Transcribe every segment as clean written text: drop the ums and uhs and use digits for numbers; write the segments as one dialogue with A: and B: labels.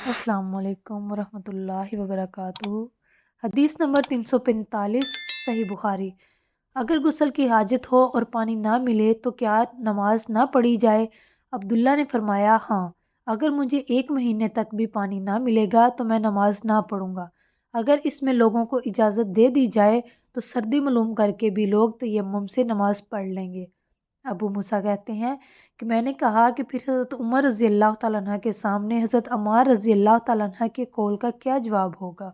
A: अस्सलाम वालेकुम वरहमतुल्लाहि वबरकातुहू। हदीस नंबर 345 सही बुखारी। अगर गुस्ल की हाजत हो और पानी ना मिले तो क्या नमाज ना पढ़ी जाए? अब्दुल्ला ने फरमाया, हाँ, अगर मुझे 1 महीने तक भी पानी ना मिलेगा तो मैं नमाज ना पढ़ूंगा। अगर इसमें लोगों को इजाज़त दे दी जाए तो सर्दी मालूम करके भी लोग तयम्मुम से नमाज पढ़ लेंगे। अबू मूसा कहते हैं कि मैंने कहा कि फिर हज़रत उमर रज़ी अल्लाह तआला अन्हा के सामने हज़रत अम्मार रज़ी अल्लाह तआला अन्हा के कौल का क्या जवाब होगा?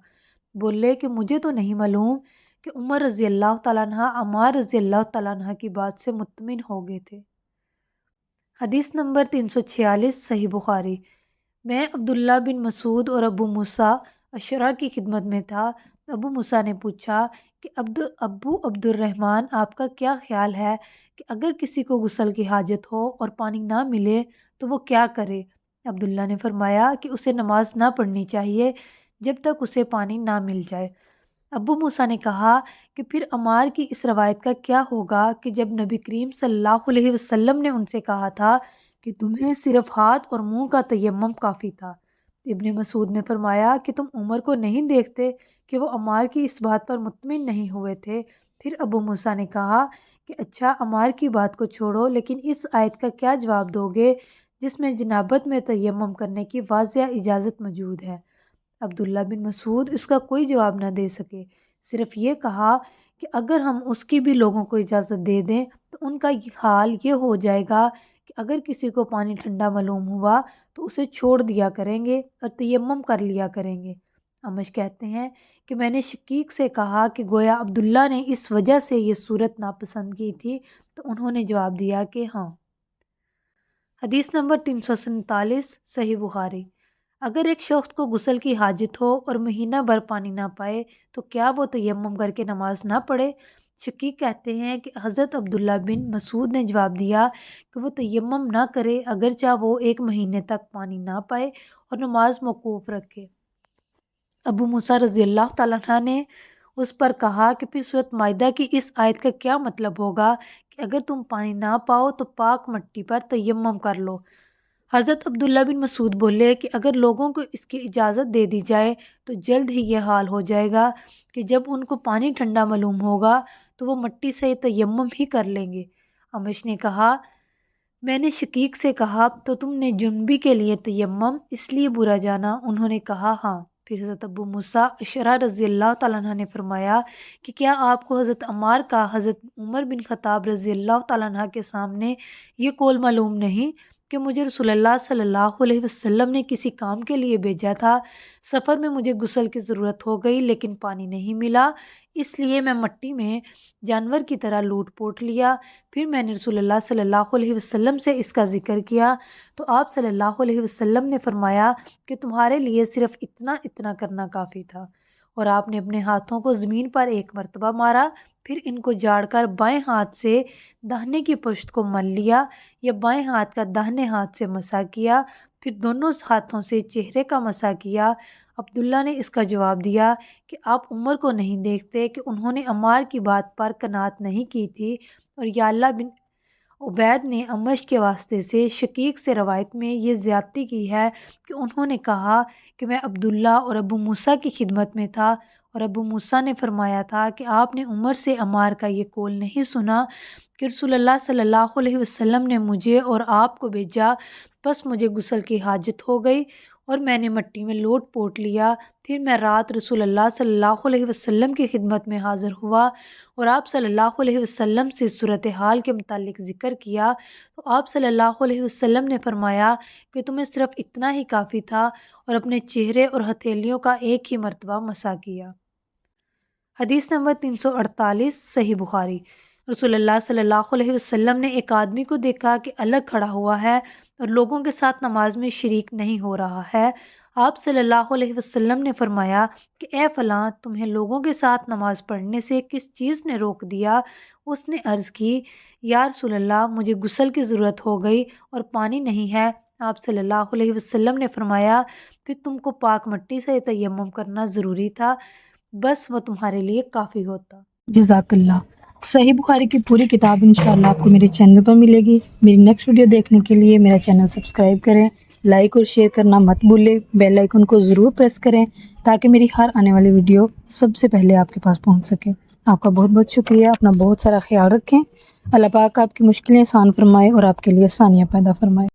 A: बोले कि मुझे तो नहीं मालूम कि उमर रज़ी अल्लाह तआला अन्हा अम्मार रज़ी अल्लाह तआला अन्हा की बात से मुत्तमिन हो गए थे। हदीस नंबर 346 सही बुखारी। मैं अब्दुल्ला बिन मसूद और अबू मूसा अशरा की खिदमत में था। अबू मूसा ने पूछा कि अब्बू अब्दुर्रहमान, आपका क्या ख्याल है कि अगर किसी को गुस्ल की हाजत हो और पानी ना मिले तो वो क्या करे? अब्दुल्ला ने फरमाया कि उसे नमाज ना पढ़नी चाहिए जब तक उसे पानी ना मिल जाए। अबू मूसा ने कहा कि फिर अमार की इस रवायत का क्या होगा कि जब नबी करीम सल्लल्लाहु अलैहि वसल्लम ने उनसे कहा था कि तुम्हें सिर्फ हाथ और मुंह का तयम्मुम काफ़ी था। इब्ने मसूद ने फरमाया कि तुम उमर को नहीं देखते कि वो अमार की इस बात पर मुत्मिन नहीं हुए थे। फिर अबू मूसा ने कहा कि अच्छा, अमार की बात को छोड़ो, लेकिन इस आयत का क्या जवाब दोगे जिसमें जनाबत में तयम्मुम करने की वाज़िया इजाज़त मौजूद है? अब्दुल्ला बिन मसूद इसका कोई जवाब न दे सके, सिर्फ ये कहा कि अगर हम उसकी भी लोगों को इजाज़त दे दें तो उनका हाल ये हो जाएगा कि अगर किसी को पानी ठंडा मालूम हुआ तो उसे छोड़ दिया करेंगे और तयम्मुम कर लिया करेंगे। अमश कहते हैं कि मैंने शकीक से कहा कि गोया अब्दुल्ला ने इस वजह से ये सूरत नापसंद की थी, तो उन्होंने जवाब दिया कि हाँ। हदीस नंबर 347 सही बुखारी। अगर एक शख्स को गुस्ल की हाजत हो और महीना भर पानी ना पाए तो क्या वो तयम्मुम करके नमाज ना पढ़े? शकीक कहते हैं कि हज़रत अब्दुल्ला बिन मसूद ने जवाब दिया कि वो तयम्मुम ना करे अगरचा वो 1 महीने तक पानी ना पाए और नमाज मौकूफ़ रखे। अबू मूसा रज़ी अल्लाह तआला अन्हा ने उस पर कहा कि फिर सूरत माइदा की इस आयत का क्या मतलब होगा कि अगर तुम पानी ना पाओ तो पाक मिट्टी पर तयम्मुम कर लो। हज़रत अब्दुल्ला बिन मसूद बोले कि अगर लोगों को इसकी इजाज़त दे दी जाए तो जल्द ही यह हाल हो जाएगा कि जब उनको पानी ठंडा मालूम होगा तो वो मिट्टी से तयम्मुम ही कर लेंगे। अमश ने कहा, मैंने शकीक से कहा, तो तुमने जुनबी के लिए तयम्मुम इसलिए बुरा जाना? उन्होंने कहा, हाँ। फिर हज़रत अबू मूसा अशरा रज़ी अल्लाह तआला अन्हा ने फरमाया कि क्या आपको हज़रत अम्मार का हज़रत उमर बिन ख़त्ताब रज़ी अल्लाह तआला अन्हा के सामने ये कौल मालूम नहीं कि मुझे रसूलुल्लाह सल्लल्लाहु अलैहि वसल्लम ने किसी काम के लिए भेजा था। सफ़र में मुझे गुस्ल की ज़रूरत हो गई लेकिन पानी नहीं मिला, इसलिए मैं मिट्टी में जानवर की तरह लूट पोट लिया। फिर मैंने रसूलुल्लाह सल्लल्लाहु अलैहि वसल्लम से इसका ज़िक्र किया तो आप सल्लल्लाहु अलैहि वसल्लम ने फरमाया कि तुम्हारे लिए सिर्फ इतना इतना करना काफ़ी था। और आपने अपने हाथों को ज़मीन पर एक मरतबा मारा, फिर इनको जाड़कर बाएं हाथ से दाहिने की पुश्त को मल लिया या बाएं हाथ का दाहिने हाथ से मसा किया, फिर दोनों हाथों से चेहरे का मसा किया। अब्दुल्ला ने इसका जवाब दिया कि आप उमर को नहीं देखते कि उन्होंने अम्मार की बात पर कनात नहीं की थी? और याल्ला बिन उबैद ने अमश के वास्ते से शकीक से रवायत में ये ज़्यादती की है कि उन्होंने कहा कि मैं अब्दुल्ला और अबू मूसा की खिदमत में था और अबू मूसा ने फरमाया था कि आपने उमर से अमार का ये कौल नहीं सुना कि रसूलुल्लाह सल्लल्लाहु अलैहि वसल्लम ने मुझे और आपको भेजा, बस मुझे गुस्ल की हाजत हो गई और मैंने मिट्टी में लोट पोट लिया। फिर मैं रात रसूलुल्लाह सल्लल्लाहु अलैहि वसल्लम की खिदमत में हाज़िर हुआ और आप सल्लल्लाहु अलैहि वसल्लम से सूरत हाल के मुतालिक ज़िक्र किया तो आप सल्लल्लाहु अलैहि वसल्लम ने फरमाया कि तुम्हें सिर्फ इतना ही काफ़ी था और अपने चेहरे और हथेलियों का एक ही मरतबा मसा किया। हदीस नंबर 348 सही बुखारी। रसूलुल्लाह सल्लल्लाहु अलैहि वसल्लम ने एक आदमी को देखा कि अलग खड़ा हुआ है और लोगों के साथ नमाज में शरीक नहीं हो रहा है। आप सल्लल्लाहु अलैहि वसल्लम ने फरमाया कि ए फ़लाँ, तुम्हें लोगों के साथ नमाज पढ़ने से किस चीज़ ने रोक दिया? उसने अर्ज़ की, या रसूलल्लाह, मुझे गुस्ल की ज़रूरत हो गई और पानी नहीं है। आप सल्लल्लाहु अलैहि वसल्लम ने फरमाया, फिर तुमको पाक मिट्टी से तयम्मुम करना ज़रूरी था, बस वो तुम्हारे लिए काफ़ी होता।
B: जज़ाकल्लाह। सही बुखारी की पूरी किताब इंशाअल्लाह आपको मेरे चैनल पर मिलेगी। मेरी नेक्स्ट वीडियो देखने के लिए मेरा चैनल सब्सक्राइब करें। لائک اور شیئر کرنا مت بھولیں، بیل آئیکن کو ضرور پریس کریں تاکہ میری ہر آنے والی ویڈیو سب سے پہلے آپ کے پاس پہنچ سکے۔ آپ کا بہت بہت شکریہ، اپنا بہت سارا خیال رکھیں۔ اللہ پاک آپ کی مشکلیں آسان فرمائے اور آپ کے لیے آسانیاں پیدا فرمائے۔